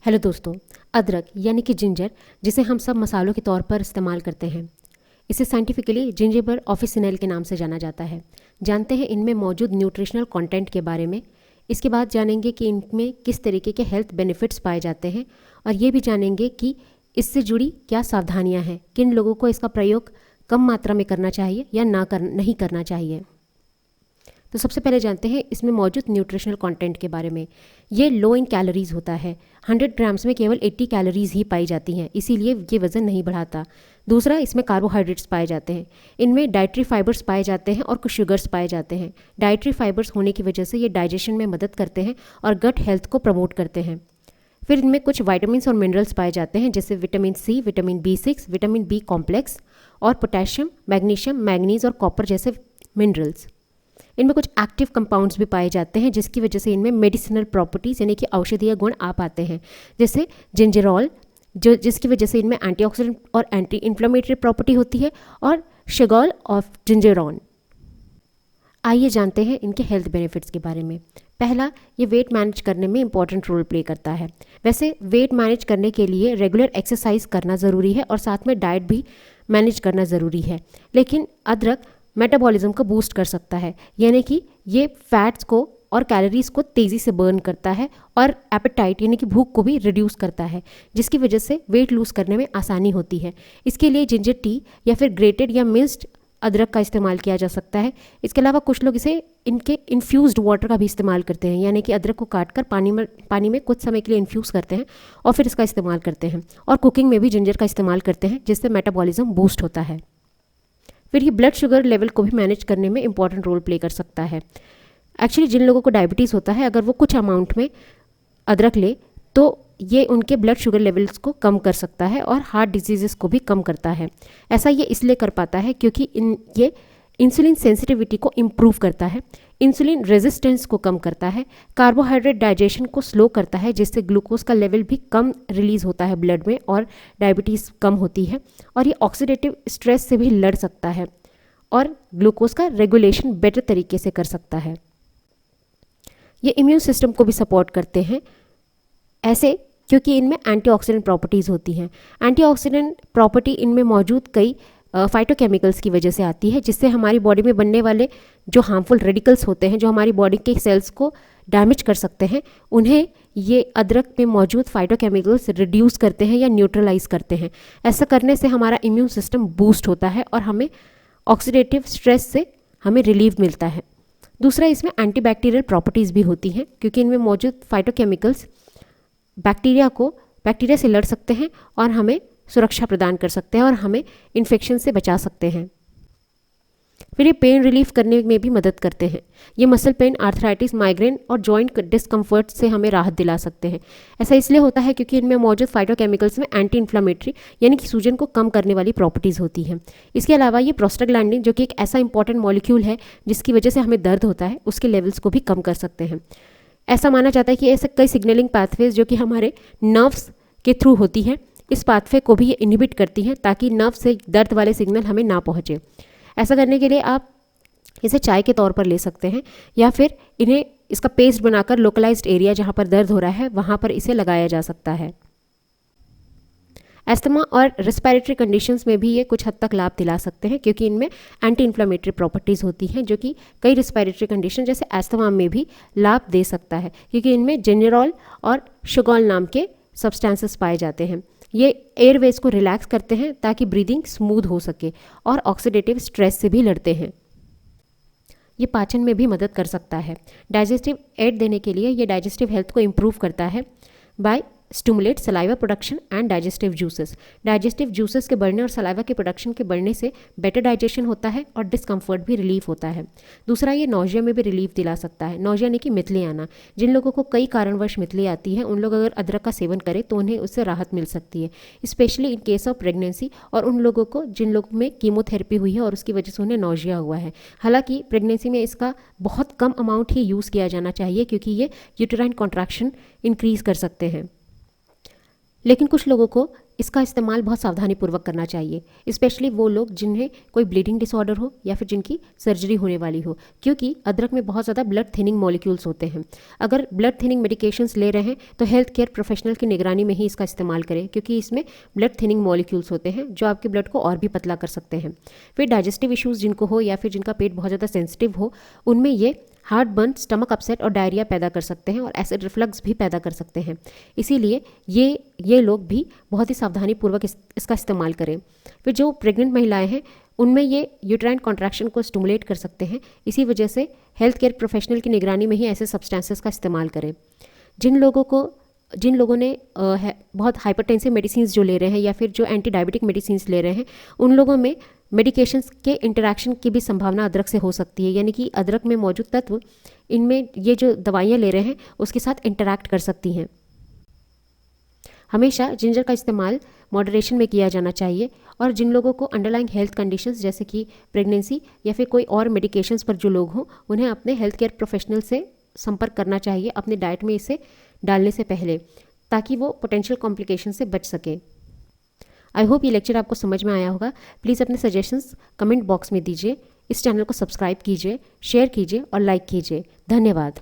Hello दोस्तों। अदरक यानी कि जिंजर, जिसे हम सब मसालों के तौर पर इस्तेमाल करते हैं, इसे साइंटिफिकली जिंजिबर ऑफिसिनेल के नाम से जाना जाता है। जानते हैं इनमें मौजूद न्यूट्रिशनल कंटेंट के बारे में। इसके बाद जानेंगे कि इनमें किस तरीके के हेल्थ बेनिफिट्स पाए जाते हैं, और ये भी जानेंगे कि इससे जुड़ी क्या सावधानियां हैं, किन लोगों को इसका प्रयोग कम मात्रा में करना चाहिए या नहीं करना चाहिए। तो सबसे पहले जानते हैं इसमें मौजूद न्यूट्रिशनल कंटेंट के बारे में। ये लो इन कैलोरीज होता है। 100 ग्राम्स में केवल 80 कैलोरीज ही पाई जाती हैं, इसीलिए ये वज़न नहीं बढ़ाता। दूसरा, इसमें कार्बोहाइड्रेट्स पाए जाते हैं। इनमें डाइटरी फाइबर्स पाए जाते हैं और कुछ शुगर्स पाए जाते हैं। डाइटरी फाइबर्स होने की वजह से ये डाइजेशन में मदद करते हैं और गट हेल्थ को प्रमोट करते हैं। फिर इनमें कुछ वाइटामिन और मिनरल्स पाए जाते हैं, जैसे vitamin C, vitamin B6, vitamin B complex और पोटेशियम, मैग्नीशियम, मैंगनीज और कॉपर जैसे मिनरल्स। इनमें कुछ एक्टिव कंपाउंड्स भी पाए जाते हैं, जिसकी वजह से इनमें मेडिसिनल प्रॉपर्टीज़ यानी कि औषधीय गुण आ पाते हैं, जैसे जिंजरॉल, जिसकी वजह से इनमें एंटीऑक्सीडेंट और एंटी इन्फ्लेमेटरी प्रॉपर्टी होती है, और शिगॉल ऑफ जिंजरॉन। आइए जानते हैं इनके हेल्थ बेनिफिट्स के बारे में। पहला, ये वेट मैनेज करने में इंपॉर्टेंट रोल प्ले करता है। वैसे वेट मैनेज करने के लिए रेगुलर एक्सरसाइज करना ज़रूरी है और साथ में डाइट भी मैनेज करना ज़रूरी है, लेकिन अदरक मेटाबॉलिज्म को बूस्ट कर सकता है, यानी कि ये फैट्स को और कैलोरीज को तेज़ी से बर्न करता है और एपेटाइट यानी कि भूख को भी रिड्यूस करता है, जिसकी वजह से वेट लूज़ करने में आसानी होती है। इसके लिए जिंजर टी या फिर ग्रेटेड या मिन्स्ड अदरक का इस्तेमाल किया जा सकता है। इसके अलावा कुछ लोग इसे इनके इन्फ्यूज़्ड वाटर का भी इस्तेमाल करते हैं, यानी कि अदरक को काट कर पानी में कुछ समय के लिए इन्फ्यूज़ करते हैं और फिर इसका इस्तेमाल करते हैं। और कुकिंग में भी जिंजर का इस्तेमाल करते हैं, जिससे मेटाबॉलिज्म बूस्ट होता है। फिर ये ब्लड शुगर लेवल को भी मैनेज करने में इंपॉर्टेंट रोल प्ले कर सकता है। एक्चुअली जिन लोगों को डायबिटीज़ होता है, अगर वो कुछ अमाउंट में अदरक ले तो ये उनके ब्लड शुगर लेवल्स को कम कर सकता है और हार्ट डिजीज़ को भी कम करता है। ऐसा ये इसलिए कर पाता है क्योंकि ये इंसुलिन सेंसिटिविटी को इम्प्रूव करता है, इंसुलिन रेजिस्टेंस को कम करता है, कार्बोहाइड्रेट डाइजेशन को स्लो करता है, जिससे ग्लूकोज का लेवल भी कम रिलीज़ होता है ब्लड में और डायबिटीज़ कम होती है। और ये ऑक्सीडेटिव स्ट्रेस से भी लड़ सकता है और ग्लूकोज का रेगुलेशन बेटर तरीके से कर सकता है। ये इम्यून सिस्टम को भी सपोर्ट करते हैं, ऐसे क्योंकि इनमें एंटीऑक्सीडेंट प्रॉपर्टीज़ होती हैं। एंटीऑक्सीडेंट प्रॉपर्टी इनमें मौजूद कई फाइटोकेमिकल्स की वजह से आती है, जिससे हमारी बॉडी में बनने वाले जो हार्मफुल रेडिकल्स होते हैं, जो हमारी बॉडी के सेल्स को डैमेज कर सकते हैं, उन्हें ये अदरक में मौजूद फाइटोकेमिकल्स रिड्यूस करते हैं या न्यूट्रलाइज करते हैं। ऐसा करने से हमारा इम्यून सिस्टम बूस्ट होता है और हमें ऑक्सीडेटिव स्ट्रेस से हमें रिलीफ मिलता है। दूसरा, इसमें एंटीबैक्टीरियल प्रॉपर्टीज़ भी होती हैं, क्योंकि इनमें मौजूद फाइटोकेमिकल्स बैक्टीरिया से लड़ सकते हैं और हमें सुरक्षा प्रदान कर सकते हैं और हमें इन्फेक्शन से बचा सकते हैं। फिर ये पेन रिलीफ करने में भी मदद करते हैं। ये मसल पेन, आर्थराइटिस, माइग्रेन और जॉइंट डिस्कम्फर्ट से हमें राहत दिला सकते हैं। ऐसा इसलिए होता है क्योंकि इनमें मौजूद फाइटोकेमिकल्स में एंटी इन्फ्लामेटरी यानी कि सूजन को कम करने वाली प्रॉपर्टीज़ होती हैं। इसके अलावा ये प्रोस्टाग्लैंडिन, जो कि एक ऐसा इंपॉर्टेंट मॉलिक्यूल है जिसकी वजह से हमें दर्द होता है, उसके लेवल्स को भी कम कर सकते हैं। ऐसा माना जाता है कि ऐसे कई सिग्नलिंग पाथवेज जो कि हमारे नर्व्स के थ्रू होती है, इस पाथवे को भी ये इनहिबिट करती हैं, ताकि नर्व से दर्द वाले सिग्नल हमें ना पहुँचे। ऐसा करने के लिए आप इसे चाय के तौर पर ले सकते हैं, या फिर इन्हें इसका पेस्ट बनाकर लोकलाइज्ड एरिया जहाँ पर दर्द हो रहा है वहाँ पर इसे लगाया जा सकता है। एस्थमा और रेस्पिरेटरी कंडीशंस में भी ये कुछ हद तक लाभ दिला सकते हैं, क्योंकि इनमें एंटी इन्फ्लेमेटरी प्रॉपर्टीज़ होती हैं, जो कि कई रेस्पिरेटरी कंडीशन जैसे एस्थमा में भी लाभ दे सकता है, क्योंकि इनमें जिंजरॉल और शुगॉल नाम के सब्सटेंसेस पाए जाते हैं। ये एयरवेज को रिलैक्स करते हैं ताकि ब्रीदिंग स्मूथ हो सके, और ऑक्सीडेटिव स्ट्रेस से भी लड़ते हैं। ये पाचन में भी मदद कर सकता है। डाइजेस्टिव एड देने के लिए ये डाइजेस्टिव हेल्थ को इम्प्रूव करता है by stimulate saliva production and digestive juices. Digestive juices के बढ़ने और सलाइवा के प्रोडक्शन के बढ़ने से बेटर डाइजेशन होता है और डिस्कम्फर्ट भी रिलीफ होता है। दूसरा, ये नौजिया में भी रिलीफ दिला सकता है। नौजिया यानी कि मितली आना। जिन लोगों को कई कारणवश मितली आती है, उन लोग अगर अदरक का सेवन करें तो उन्हें उससे राहत मिल सकती है, specially in case of pregnancy, और उन लोगों को जिन लोगों में कीमोथेरेपी हुई है और उसकी वजह से उन्हें नौजिया हुआ है। हालांकि प्रेगनेंसी में इसका बहुत कम अमाउंट ही यूज़ किया जाना चाहिए, क्योंकि ये यूटेराइन कॉन्ट्रैक्शन इंक्रीज़ कर सकते हैं। लेकिन कुछ लोगों को इसका इस्तेमाल बहुत सावधानीपूर्वक करना चाहिए, स्पेशली वो लोग जिन्हें कोई ब्लीडिंग डिसऑर्डर हो या फिर जिनकी सर्जरी होने वाली हो, क्योंकि अदरक में बहुत ज़्यादा ब्लड थिनिंग मॉलिक्यूल्स होते हैं। अगर ब्लड थिनिंग मेडिकेशंस ले रहे हैं तो हेल्थ केयर प्रोफेशनल की निगरानी में ही इसका इस्तेमाल करें, क्योंकि इसमें ब्लड थिनिंग मॉलिक्यूल्स होते हैं जो आपके ब्लड को और भी पतला कर सकते हैं। फिर डाइजेस्टिव इश्यूज़ जिनको हो या फिर जिनका पेट बहुत ज़्यादा सेंसिटिव हो, उनमें ये हार्ट बर्न, स्टमक अपसेट और डायरिया पैदा कर सकते हैं और एसिड रिफ्लक्स भी पैदा कर सकते हैं। इसीलिए ये लोग भी बहुत ही सावधानीपूर्वक इसका इस्तेमाल करें। फिर जो प्रेग्नेंट महिलाएं हैं उनमें ये यूट्राइन कॉन्ट्रैक्शन को स्टिमुलेट कर सकते हैं। इसी वजह से हेल्थ केयर प्रोफेशनल की निगरानी में ही ऐसे सब्सटेंसेस का इस्तेमाल करें। जिन लोगों ने बहुत हाइपरटेंसिव मेडिसिन जो ले रहे हैं या फिर जो एंटी डायबिटिक मेडिसिन ले रहे हैं, उन लोगों में मेडिकेशंस के इंटरैक्शन की भी संभावना अदरक से हो सकती है, यानी कि अदरक में मौजूद तत्व इनमें ये जो दवाइयाँ ले रहे हैं उसके साथ इंटरैक्ट कर सकती हैं। हमेशा जिंजर का इस्तेमाल मॉडरेशन में किया जाना चाहिए और जिन लोगों को अंडरलाइंग हेल्थ कंडीशंस जैसे कि प्रेगनेंसी या फिर कोई और मेडिकेशंस पर जो लोग हों, उन्हें अपने हेल्थ केयर प्रोफेशनल से संपर्क करना चाहिए अपने डाइट में इसे डालने से पहले, ताकि वो पोटेंशियल कॉम्प्लिकेशन से बच सकें। आई होप ये लेक्चर आपको समझ में आया होगा। प्लीज़ अपने सजेशंस कमेंट बॉक्स में दीजिए। इस चैनल को सब्सक्राइब कीजिए, शेयर कीजिए और लाइक कीजिए। धन्यवाद।